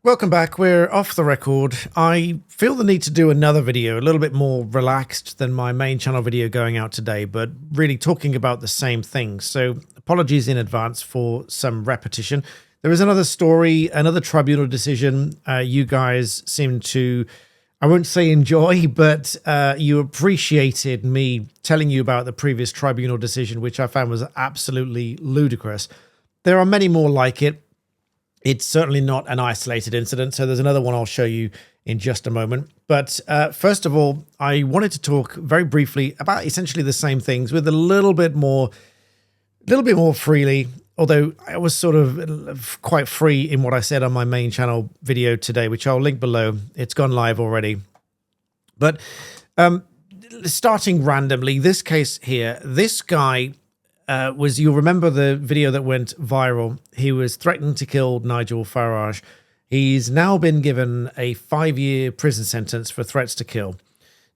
Welcome back. We're off the record. I feel the need to do another video, a little bit more relaxed than my main channel video going out today, but really talking about the same thing. So apologies in advance for some repetition. There is another story, another tribunal decision. You guys seem to, I won't say enjoy, but you appreciated me telling you about the previous tribunal decision, which I found was absolutely ludicrous. There are many more like it. It's certainly not an isolated incident, so there's another one I'll show you in just a moment. But first of all, I wanted to talk very briefly about essentially the same things with a little bit more freely, although I was sort of quite free in what I said on my main channel video today, which I'll link below. It's gone live already. But starting randomly, this case here, this guy you'll remember the video that went viral. He was threatening to kill Nigel Farage. He's now been given a 5-year prison sentence for threats to kill.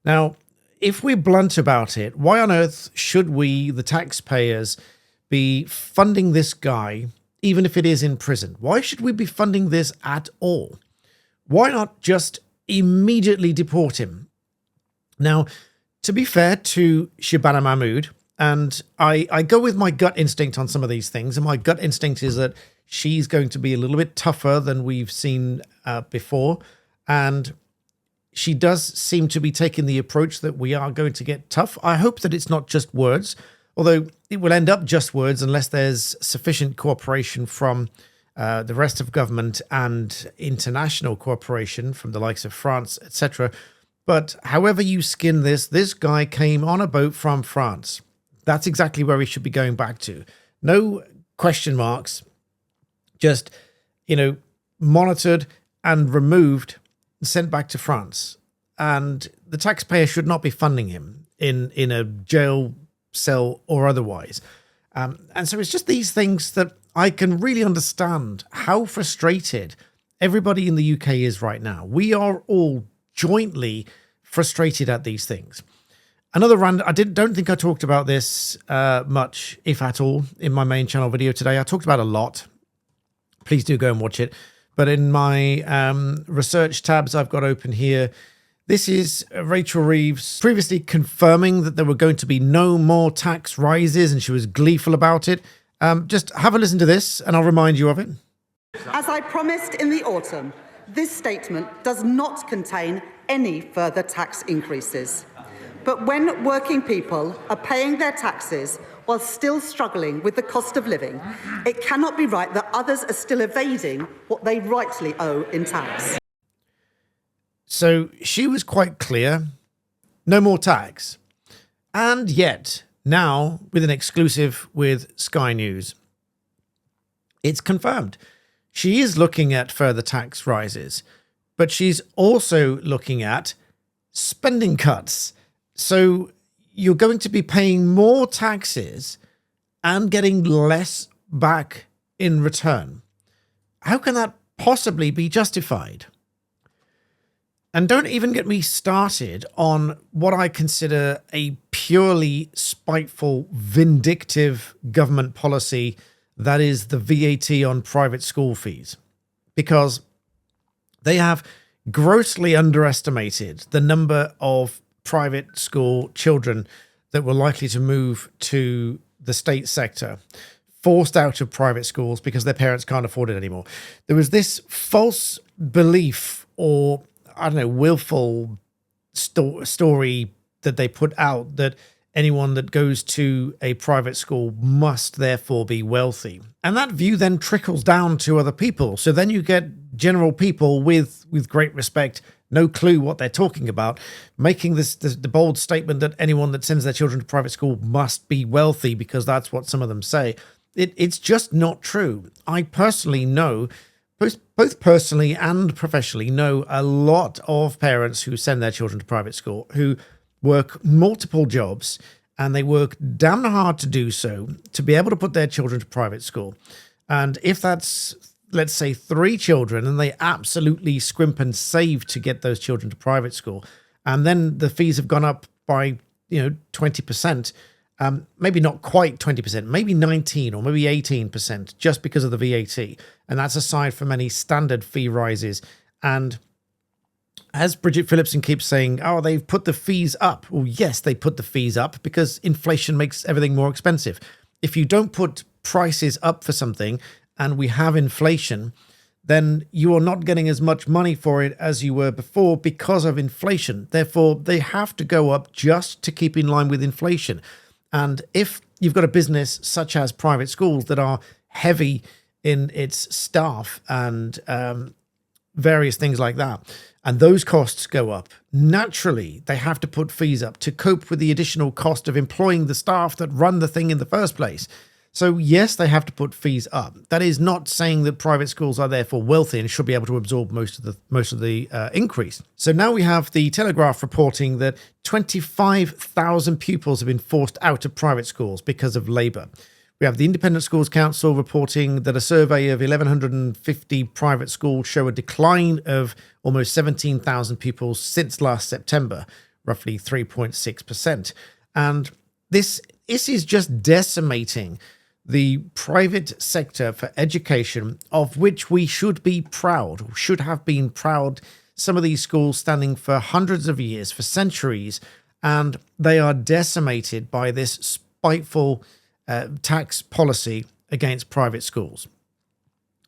Now, if we're blunt about it, why on earth should we, the taxpayers, be funding this guy, even if it is in prison? Why should we be funding this at all? Why not just immediately deport him? Now, to be fair to Shabana Mahmood, and I go with my gut instinct on some of these things, and my gut instinct is that she's going to be a little bit tougher than we've seen before, and she does seem to be taking the approach that we are going to get tough. I hope that it's not just words, although it will end up just words unless there's sufficient cooperation from the rest of government and international cooperation from the likes of France, etc. But however you skin this guy came on a boat from France. That's exactly where we should be going back to. No question marks, just, monitored and removed, and sent back to France. And the taxpayer should not be funding him in a jail cell or otherwise. And so it's just these things that I can really understand how frustrated everybody in the UK is right now. We are all jointly frustrated at these things. Another I don't think I talked about this much, if at all, in my main channel video today. I talked about a lot. Please do go and watch it. But in my research tabs I've got open here, this is Rachel Reeves previously confirming that there were going to be no more tax rises, and she was gleeful about it. Just have a listen to this, and I'll remind you of it. As I promised in the autumn, this statement does not contain any further tax increases. But when working people are paying their taxes while still struggling with the cost of living, it cannot be right that others are still evading what they rightly owe in tax. So she was quite clear, no more tax. And yet, now, with an exclusive with Sky News, it's confirmed. She is looking at further tax rises, but she's also looking at spending cuts. So you're going to be paying more taxes and getting less back in return. How can that possibly be justified? And don't even get me started on what I consider a purely spiteful, vindictive government policy that is the VAT on private school fees, because they have grossly underestimated the number of private school children that were likely to move to the state sector, forced out of private schools because their parents can't afford it anymore. There was this false belief, or I don't know, willful story that they put out that anyone that goes to a private school must therefore be wealthy. And that view then trickles down to other people. So then you get general people with great respect, no clue what they're talking about, making the bold statement that anyone that sends their children to private school must be wealthy because that's what some of them say. It's just not true. I personally know, both personally and professionally, know a lot of parents who send their children to private school who work multiple jobs, and they work damn hard to do so to be able to put their children to private school. And if that's, let's say, 3 children, and they absolutely scrimp and save to get those children to private school, and then the fees have gone up by 20%, maybe not quite 20%, maybe 19 or maybe 18% just because of the VAT. And that's aside from any standard fee rises. And as Bridget Phillipson keeps saying, oh, they've put the fees up. Well, yes, they put the fees up because inflation makes everything more expensive. If you don't put prices up for something and we have inflation, then you are not getting as much money for it as you were before because of inflation. Therefore, they have to go up just to keep in line with inflation. And if you've got a business such as private schools that are heavy in its staff and various things like that, and those costs go up, naturally, they have to put fees up to cope with the additional cost of employing the staff that run the thing in the first place. So yes, they have to put fees up. That is not saying that private schools are therefore wealthy and should be able to absorb most of the increase. So now we have the Telegraph reporting that 25,000 pupils have been forced out of private schools because of Labour. We have the Independent Schools Council reporting that a survey of 1,150 private schools show a decline of almost 17,000 pupils since last September, roughly 3.6%. And this is just decimating the private sector for education, of which we should be proud, should have been proud. Some of these schools standing for hundreds of years, for centuries, and they are decimated by this spiteful tax policy against private schools.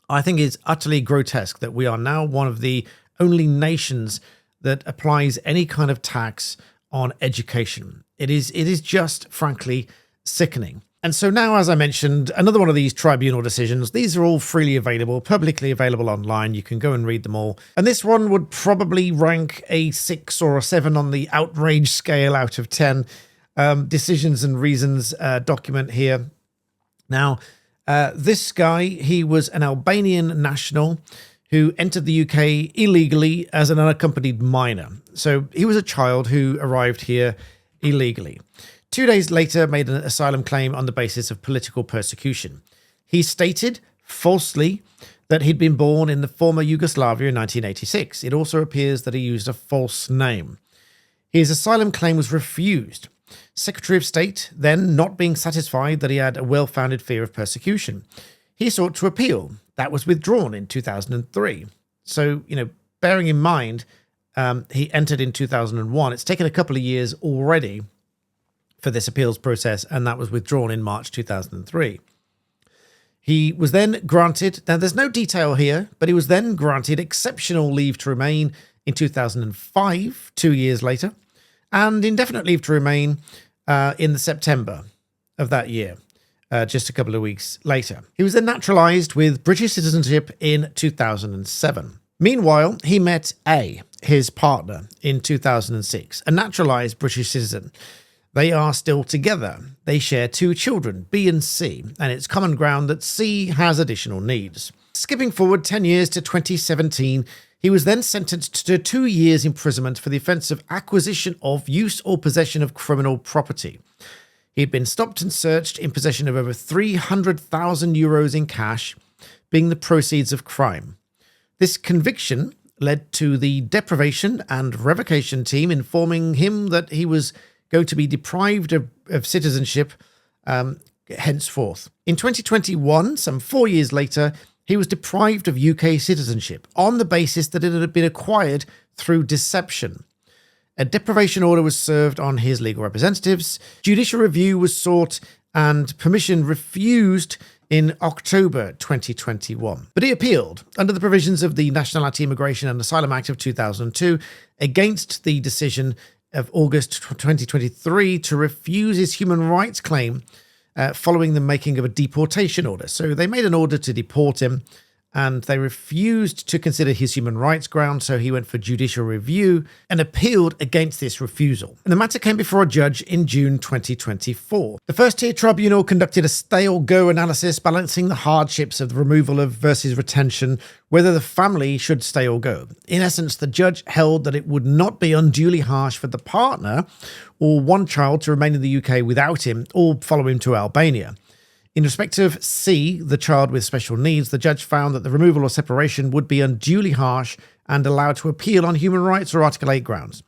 I think it's utterly grotesque that we are now one of the only nations that applies any kind of tax on education. It is just, frankly, sickening. And so now, as I mentioned, another one of these tribunal decisions. These are all freely available, publicly available online. You can go and read them all. And this one would probably rank a 6 or a 7 on the outrage scale out of 10. Decisions and reasons document here. Now, this guy, he was an Albanian national who entered the UK illegally as an unaccompanied minor. So he was a child who arrived here illegally. 2 days later, made an asylum claim on the basis of political persecution. He stated, falsely, that he'd been born in the former Yugoslavia in 1986. It also appears that he used a false name. His asylum claim was refused. Secretary of State, then, not being satisfied that he had a well-founded fear of persecution, he sought to appeal. That was withdrawn in 2003. So, bearing in mind, he entered in 2001. It's taken a couple of years already for this appeals process, and that was withdrawn in March 2003. He was then granted, now there's no detail here, but he was then granted exceptional leave to remain in 2005, 2 years later, and indefinite leave to remain in the September of that year, just a couple of weeks later. He was then naturalised with British citizenship in 2007. Meanwhile, he met A, his partner, in 2006, a naturalised British citizen. They are still together. They share 2 children, B and C, and it's common ground that C has additional needs. Skipping forward 10 years to 2017, he was then sentenced to 2 years imprisonment for the offence of acquisition of, use or possession of criminal property. He had been stopped and searched in possession of over 300,000 euros in cash, being the proceeds of crime. This conviction led to the deprivation and revocation team informing him that he was going to be deprived of citizenship henceforth. In 2021, some 4 years later, he was deprived of UK citizenship on the basis that it had been acquired through deception. A deprivation order was served on his legal representatives, judicial review was sought, and permission refused in October 2021. But he appealed under the provisions of the Nationality, Immigration and Asylum Act of 2002 against the decision of August 2023 to refuse his human rights claim following the making of a deportation order. So they made an order to deport him, and they refused to consider his human rights ground, so he went for judicial review and appealed against this refusal. And the matter came before a judge in June 2024. The first-tier tribunal conducted a stay-or-go analysis, balancing the hardships of the removal of versus retention, whether the family should stay or go. In essence, the judge held that it would not be unduly harsh for the partner or one child to remain in the UK without him or follow him to Albania. In respect of C, the child with special needs, the judge found that the removal or separation would be unduly harsh and allowed to appeal on human rights or Article 8 grounds.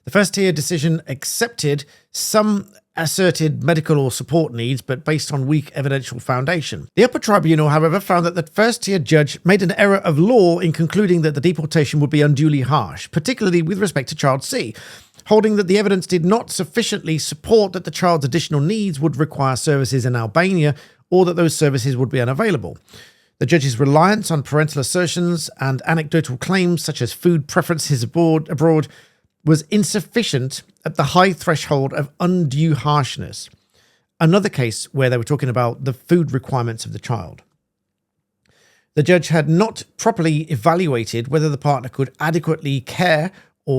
The first-tier decision accepted some asserted medical or support needs, but based on weak evidential foundation. The upper tribunal, however, found that the first-tier judge made an error of law in concluding that the deportation would be unduly harsh, particularly with respect to child C, holding that the evidence did not sufficiently support that the child's additional needs would require services in Albania or that those services would be unavailable. The judge's reliance on parental assertions and anecdotal claims such as food preferences abroad was insufficient at the high threshold of undue harshness. Another case where they were talking about the food requirements of the child. The judge had not properly evaluated whether the partner could adequately care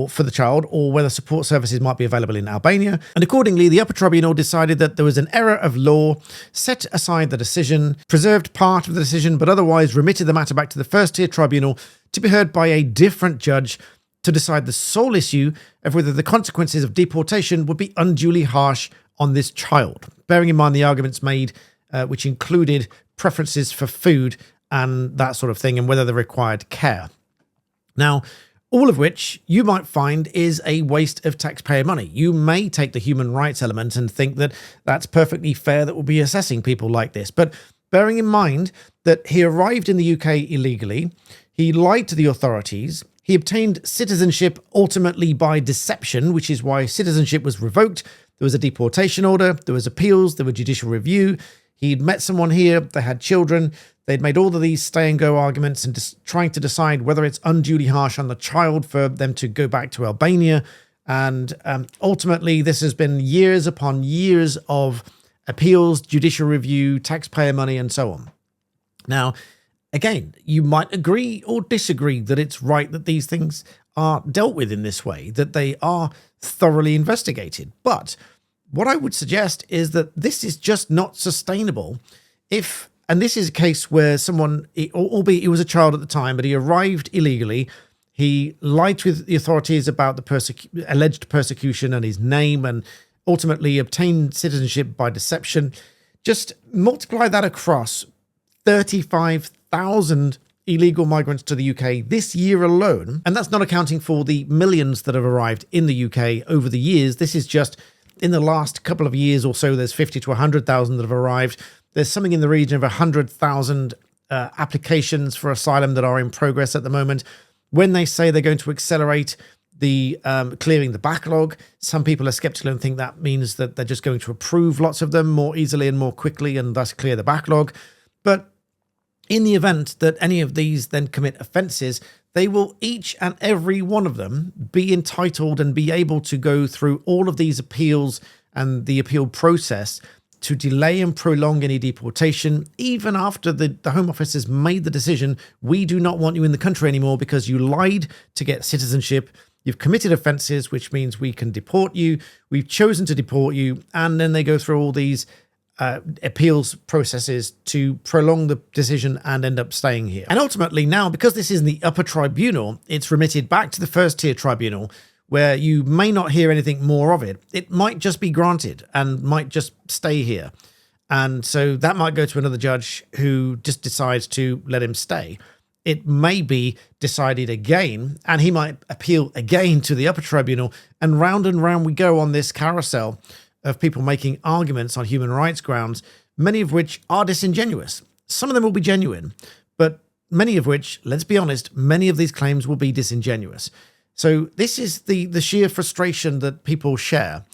for the child or whether support services might be available in Albania. And accordingly, the upper tribunal decided that there was an error of law, set aside the decision, preserved part of the decision, but otherwise remitted the matter back to the first-tier tribunal to be heard by a different judge to decide the sole issue of whether the consequences of deportation would be unduly harsh on this child, bearing in mind the arguments made, which included preferences for food and that sort of thing, and whether they required care. Now, all of which you might find is a waste of taxpayer money. You may take the human rights element and think that that's perfectly fair, that we'll be assessing people like this. But bearing in mind that he arrived in the UK illegally, he lied to the authorities, he obtained citizenship ultimately by deception, which is why citizenship was revoked. There was a deportation order, there was appeals, there was judicial review. He'd met someone here, they had children. They'd made all of these stay-and-go arguments and just trying to decide whether it's unduly harsh on the child for them to go back to Albania. And ultimately, this has been years upon years of appeals, judicial review, taxpayer money, and so on. Now, again, you might agree or disagree that it's right that these things are dealt with in this way, that they are thoroughly investigated. But what I would suggest is that this is just not sustainable and this is a case where someone, albeit he was a child at the time, but he arrived illegally, he lied to the authorities about the alleged persecution and his name, and ultimately obtained citizenship by deception. Just multiply that across 35,000 illegal migrants to the UK this year alone, and that's not accounting for the millions that have arrived in the UK over the years. This is just in the last couple of years or so, there's 50 to 100,000 that have arrived. There's something in the region of 100,000 applications for asylum that are in progress at the moment. When they say they're going to accelerate the clearing the backlog, some people are skeptical and think that means that they're just going to approve lots of them more easily and more quickly and thus clear the backlog. But in the event that any of these then commit offences, they will each and every one of them be entitled and be able to go through all of these appeals and the appeal process to delay and prolong any deportation, even after the Home Office has made the decision, we do not want you in the country anymore because you lied to get citizenship, you've committed offences, which means we can deport you, we've chosen to deport you, and then they go through all these appeals processes to prolong the decision and end up staying here. And ultimately now, because this is in the upper tribunal, it's remitted back to the first-tier tribunal, where you may not hear anything more of it. It might just be granted and might just stay here. And so that might go to another judge who just decides to let him stay. It may be decided again, and he might appeal again to the upper tribunal, and round we go on this carousel of people making arguments on human rights grounds, many of which are disingenuous. Some of them will be genuine, but many of which, let's be honest, many of these claims will be disingenuous. So this is the sheer frustration that people share.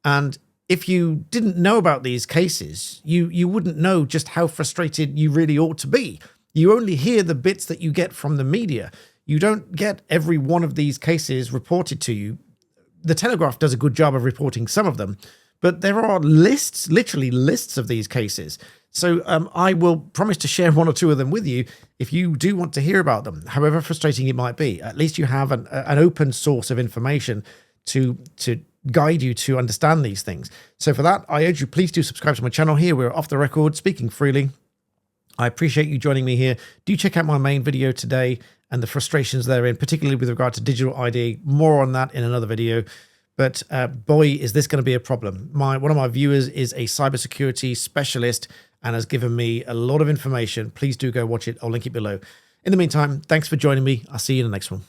And if you didn't know about these cases, you wouldn't know just how frustrated you really ought to be. You only hear the bits that you get from the media. You don't get every one of these cases reported to you. The Telegraph does a good job of reporting some of them, but there are lists, literally lists of these cases. So I will promise to share one or two of them with you if you do want to hear about them, however frustrating it might be. At least you have an open source of information to guide you to understand these things. So for that, I urge you, please do subscribe to my channel here. We're off the record, speaking freely. I appreciate you joining me here. Do check out my main video today and the frustrations therein, particularly with regard to digital ID. More on that in another video. But boy, is this going to be a problem. One of my viewers is a cybersecurity specialist and has given me a lot of information. Please do go watch it. I'll link it below. In the meantime, thanks for joining me. I'll see you in the next one.